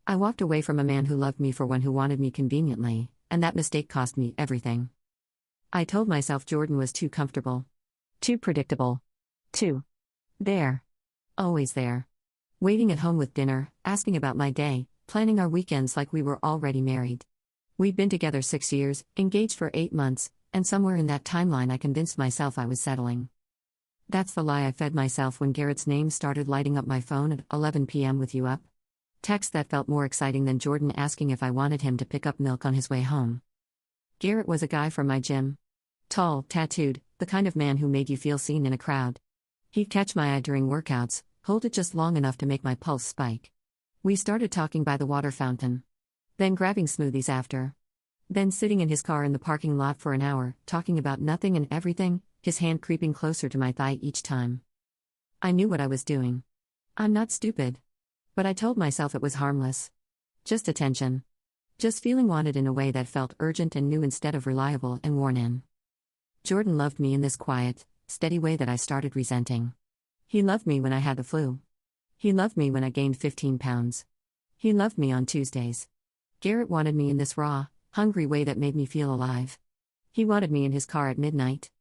I walked away from a man who loved me for one who wanted me conveniently, and that mistake cost me everything. I told myself Jordan was too comfortable. Too predictable. Too there. Always there. Waiting at home with dinner, asking about my day, planning our weekends like we were already married. We'd been together 6 years, engaged for 8 months, and somewhere in that timeline I convinced myself I was settling. That's the lie I fed myself when Garrett's name started lighting up my phone at 11 p.m. with you up. Text that felt more exciting than Jordan asking if I wanted him to pick up milk on his way home. Garrett was a guy from my gym. Tall, tattooed, the kind of man who made you feel seen in a crowd. He'd catch my eye during workouts, hold it just long enough to make my pulse spike. We started talking by the water fountain. Then grabbing smoothies after. Then sitting in his car in the parking lot for an hour, talking about nothing and everything, his hand creeping closer to my thigh each time. I knew what I was doing. I'm not stupid. But I told myself it was harmless. Just attention. Just feeling wanted in a way that felt urgent and new instead of reliable and worn in. Jordan loved me in this quiet, steady way that I started resenting. He loved me when I had the flu. He loved me when I gained 15 pounds. He loved me on Tuesdays. Garrett wanted me in this raw, hungry way that made me feel alive. He wanted me in his car at midnight.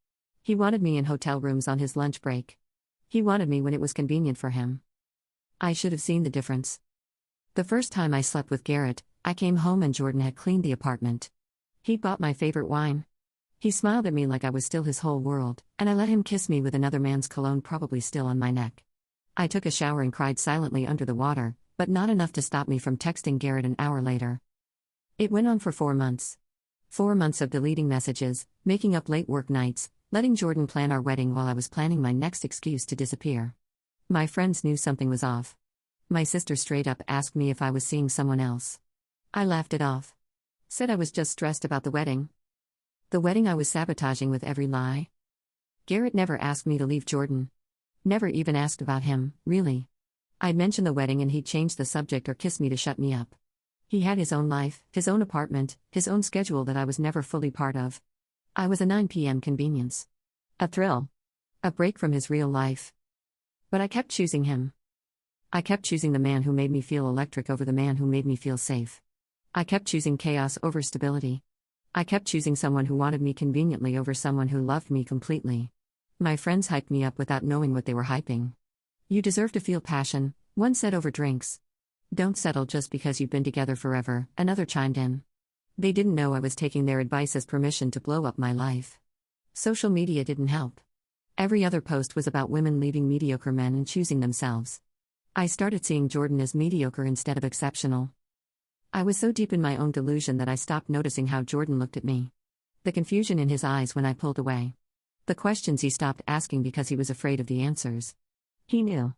He wanted me in hotel rooms on his lunch break. He wanted me when it was convenient for him. I should have seen the difference. The first time I slept with Garrett, I came home and Jordan had cleaned the apartment. He bought my favorite wine. He smiled at me like I was still his whole world, and I let him kiss me with another man's cologne probably still on my neck. I took a shower and cried silently under the water, but not enough to stop me from texting Garrett an hour later. It went on for 4 months. 4 months of deleting messages, making up late work nights, letting Jordan plan our wedding while I was planning my next excuse to disappear. My friends knew something was off. My sister straight up asked me if I was seeing someone else. I laughed it off. Said I was just stressed about the wedding. The wedding I was sabotaging with every lie. Garrett never asked me to leave Jordan. Never even asked about him, really. I'd mention the wedding and he'd change the subject or kiss me to shut me up. He had his own life, his own apartment, his own schedule that I was never fully part of. I was a 9 p.m. convenience. A thrill. A break from his real life. But I kept choosing him. I kept choosing the man who made me feel electric over the man who made me feel safe. I kept choosing chaos over stability. I kept choosing someone who wanted me conveniently over someone who loved me completely. My friends hyped me up without knowing what they were hyping. You deserve to feel passion, one said over drinks. Don't settle just because you've been together forever, another chimed in. They didn't know I was taking their advice as permission to blow up my life. Social media didn't help. Every other post was about women leaving mediocre men and choosing themselves. I started seeing Jordan as mediocre instead of exceptional. I was so deep in my own delusion that I stopped noticing how Jordan looked at me. The confusion in his eyes when I pulled away. The questions he stopped asking because he was afraid of the answers. He knew.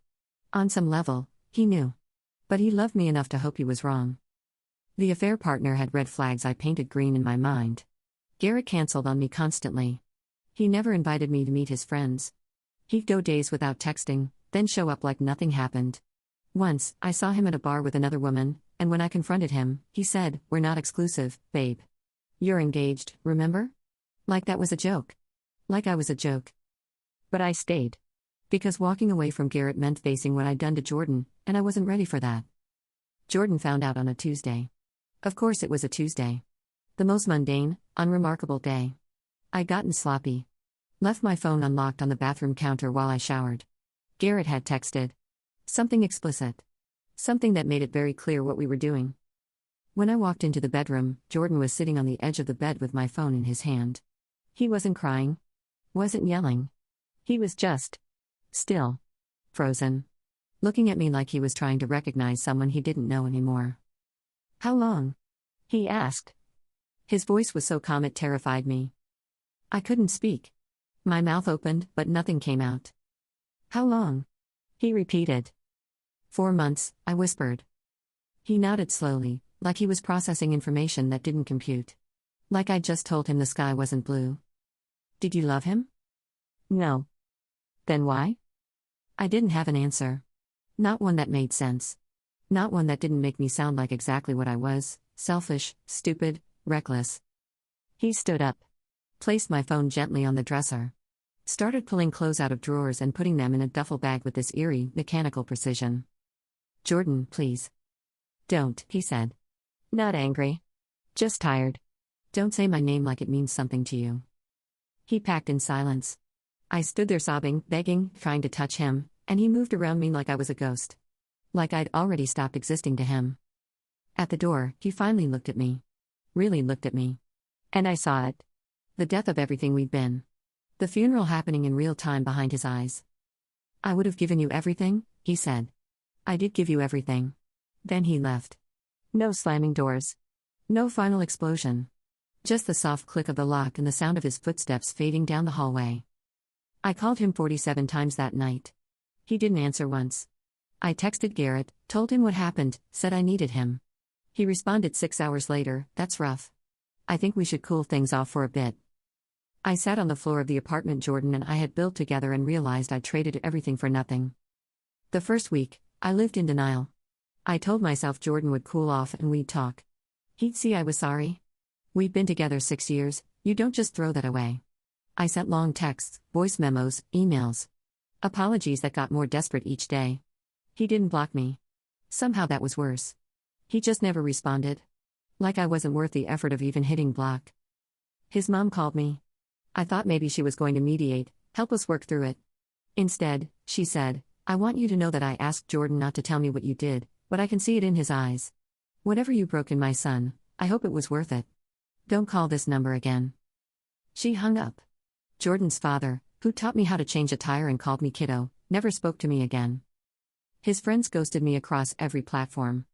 On some level, he knew. But he loved me enough to hope he was wrong. The affair partner had red flags I painted green in my mind. Garrett canceled on me constantly. He never invited me to meet his friends. He'd go days without texting, then show up like nothing happened. Once, I saw him at a bar with another woman, and when I confronted him, he said, "We're not exclusive, babe. You're engaged, remember?" Like that was a joke. Like I was a joke. But I stayed. Because walking away from Garrett meant facing what I'd done to Jordan, and I wasn't ready for that. Jordan found out on a Tuesday. Of course it was a Tuesday. The most mundane, unremarkable day. I'd gotten sloppy. Left my phone unlocked on the bathroom counter while I showered. Garrett had texted. Something explicit. Something that made it very clear what we were doing. When I walked into the bedroom, Jordan was sitting on the edge of the bed with my phone in his hand. He wasn't crying. Wasn't yelling. He was just still. Frozen. Looking at me like he was trying to recognize someone he didn't know anymore. "How long?" he asked. His voice was so calm it terrified me. I couldn't speak. My mouth opened, but nothing came out. "How long?" he repeated. 4 months, I whispered. He nodded slowly, like he was processing information that didn't compute. Like I'd just told him the sky wasn't blue. "Did you love him?" "No." "Then why?" I didn't have an answer. Not one that made sense. Not one that didn't make me sound like exactly what I was: selfish, stupid, reckless. He stood up. Placed my phone gently on the dresser. Started pulling clothes out of drawers and putting them in a duffel bag with this eerie, mechanical precision. "Jordan, please. Don't, he said. Not angry. Just tired. Don't say my name like it means something to you. He packed in silence. I stood there sobbing, begging, trying to touch him, and he moved around me like I was a ghost. Like I'd already stopped existing to him. At the door, he finally looked at me. Really looked at me. And I saw it. The death of everything we'd been. The funeral happening in real time behind his eyes. I would have given you everything, he said. I did give you everything. Then he left. No slamming doors. No final explosion. Just the soft click of the lock and the sound of his footsteps fading down the hallway. I called him 47 times that night. He didn't answer once. I texted Garrett, told him what happened, said I needed him. He responded 6 hours later, "That's rough. I think we should cool things off for a bit." I sat on the floor of the apartment Jordan and I had built together and realized I'd traded everything for nothing. The first week, I lived in denial. I told myself Jordan would cool off and we'd talk. He'd see I was sorry. We'd been together 6 years, you don't just throw that away. I sent long texts, voice memos, emails. Apologies that got more desperate each day. He didn't block me. Somehow that was worse. He just never responded. Like I wasn't worth the effort of even hitting block. His mom called me. I thought maybe she was going to mediate, help us work through it. Instead, she said, "I want you to know that I asked Jordan not to tell me what you did, but I can see it in his eyes. Whatever you broke in my son, I hope it was worth it. Don't call this number again." She hung up. Jordan's father, who taught me how to change a tire and called me kiddo, never spoke to me again. His friends ghosted me across every platform.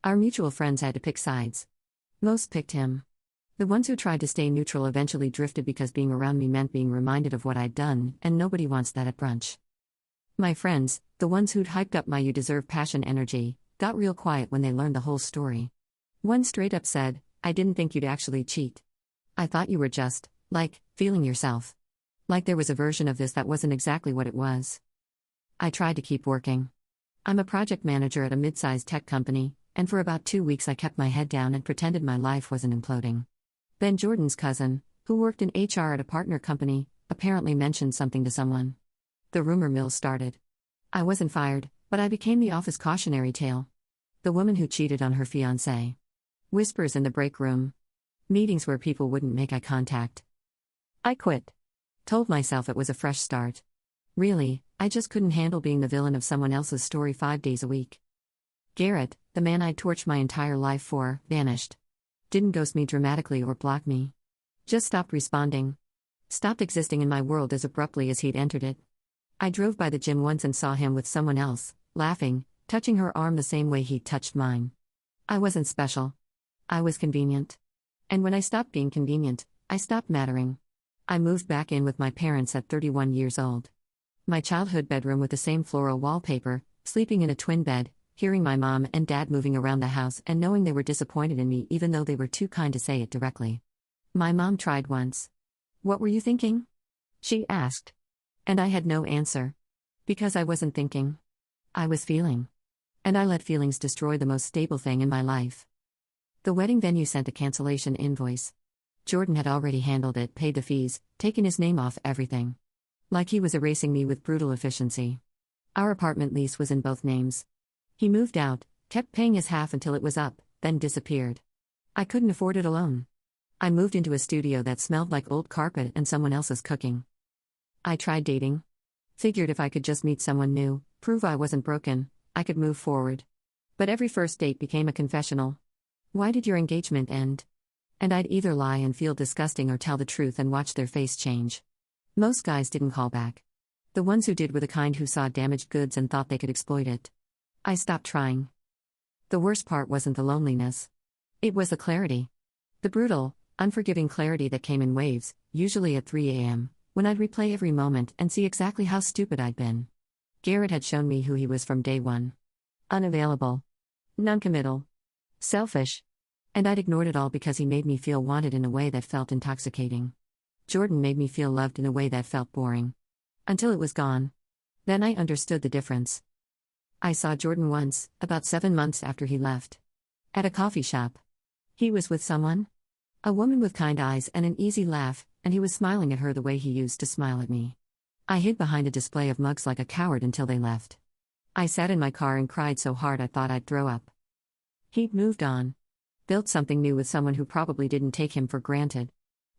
Our mutual friends had to pick sides. Most picked him. The ones who tried to stay neutral eventually drifted because being around me meant being reminded of what I'd done, and nobody wants that at brunch. My friends, the ones who'd hyped up my "you deserve passion" energy, got real quiet when they learned the whole story. One straight up said, "I didn't think you'd actually cheat. I thought you were just, feeling yourself. Like there was a version of this that wasn't exactly what it was." I tried to keep working. I'm a project manager at a mid-sized tech company, and for about 2 weeks I kept my head down and pretended my life wasn't imploding. Then Jordan's cousin, who worked in HR at a partner company, apparently mentioned something to someone. The rumor mill started. I wasn't fired, but I became the office cautionary tale. The woman who cheated on her fiancé. Whispers in the break room. Meetings where people wouldn't make eye contact. I quit. Told myself it was a fresh start. Really, I just couldn't handle being the villain of someone else's story 5 days a week. Garrett, the man I'd torched my entire life for, vanished. Didn't ghost me dramatically or block me. Just stopped responding. Stopped existing in my world as abruptly as he'd entered it. I drove by the gym once and saw him with someone else, laughing, touching her arm the same way he'd touched mine. I wasn't special. I was convenient. And when I stopped being convenient, I stopped mattering. I moved back in with my parents at 31 years old. My childhood bedroom with the same floral wallpaper, sleeping in a twin bed, hearing my mom and dad moving around the house and knowing they were disappointed in me even though they were too kind to say it directly. My mom tried once. "What were you thinking?" she asked. And I had no answer. Because I wasn't thinking. I was feeling. And I let feelings destroy the most stable thing in my life. The wedding venue sent a cancellation invoice. Jordan had already handled it, paid the fees, taken his name off everything. Like he was erasing me with brutal efficiency. Our apartment lease was in both names. He moved out, kept paying his half until it was up, then disappeared. I couldn't afford it alone. I moved into a studio that smelled like old carpet and someone else's cooking. I tried dating. Figured if I could just meet someone new, prove I wasn't broken, I could move forward. But every first date became a confessional. "Why did your engagement end?" And I'd either lie and feel disgusting or tell the truth and watch their face change. Most guys didn't call back. The ones who did were the kind who saw damaged goods and thought they could exploit it. I stopped trying. The worst part wasn't the loneliness. It was the clarity. The brutal, unforgiving clarity that came in waves, usually at 3 a.m., when I'd replay every moment and see exactly how stupid I'd been. Garrett had shown me who he was from day one. Unavailable. Noncommittal. Selfish. And I'd ignored it all because he made me feel wanted in a way that felt intoxicating. Jordan made me feel loved in a way that felt boring. Until it was gone. Then I understood the difference. I saw Jordan once, about 7 months after he left. At a coffee shop. He was with someone? A woman with kind eyes and an easy laugh, and he was smiling at her the way he used to smile at me. I hid behind a display of mugs like a coward until they left. I sat in my car and cried so hard I thought I'd throw up. He'd moved on. Built something new with someone who probably didn't take him for granted.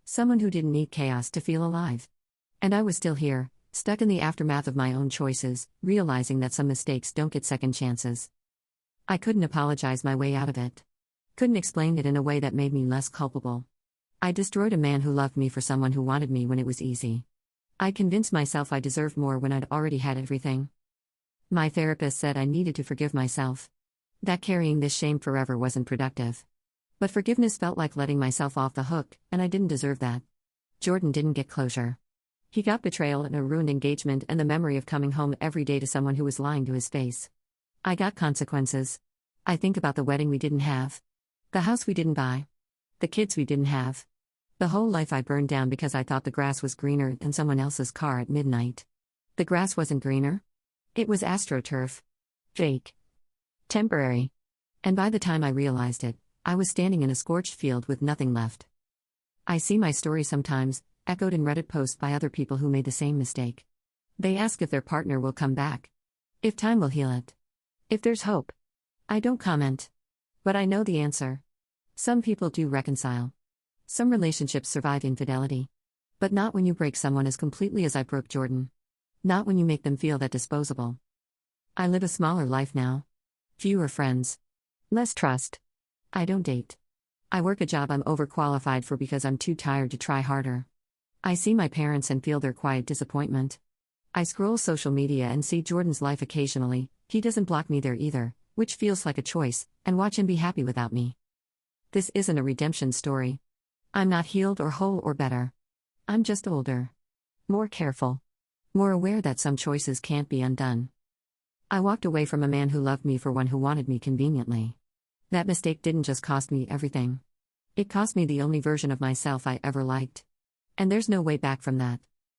Someone who didn't need chaos to feel alive. And I was still here, stuck in the aftermath of my own choices, realizing that some mistakes don't get second chances. I couldn't apologize my way out of it. Couldn't explain it in a way that made me less culpable. I destroyed a man who loved me for someone who wanted me when it was easy. I convinced myself I deserved more when I'd already had everything. My therapist said I needed to forgive myself. That carrying this shame forever wasn't productive. But forgiveness felt like letting myself off the hook, and I didn't deserve that. Jordan didn't get closure. He got betrayal and a ruined engagement and the memory of coming home every day to someone who was lying to his face. I got consequences. I think about the wedding we didn't have. The house we didn't buy. The kids we didn't have. The whole life I burned down because I thought the grass was greener than someone else's car at midnight. The grass wasn't greener. It was astroturf. Fake. Temporary. And by the time I realized it, I was standing in a scorched field with nothing left. I see my story sometimes, echoed in Reddit posts by other people who made the same mistake. They ask if their partner will come back. If time will heal it. If there's hope. I don't comment. But I know the answer. Some people do reconcile. Some relationships survive infidelity. But not when you break someone as completely as I broke Jordan. Not when you make them feel that disposable. I live a smaller life now. Fewer friends. Less trust. I don't date. I work a job I'm overqualified for because I'm too tired to try harder. I see my parents and feel their quiet disappointment. I scroll social media and see Jordan's life occasionally. He doesn't block me there either, which feels like a choice, and watch him be happy without me. This isn't a redemption story. I'm not healed or whole or better. I'm just older. More careful. More aware that some choices can't be undone. I walked away from a man who loved me for one who wanted me conveniently. That mistake didn't just cost me everything. It cost me the only version of myself I ever liked. And there's no way back from that.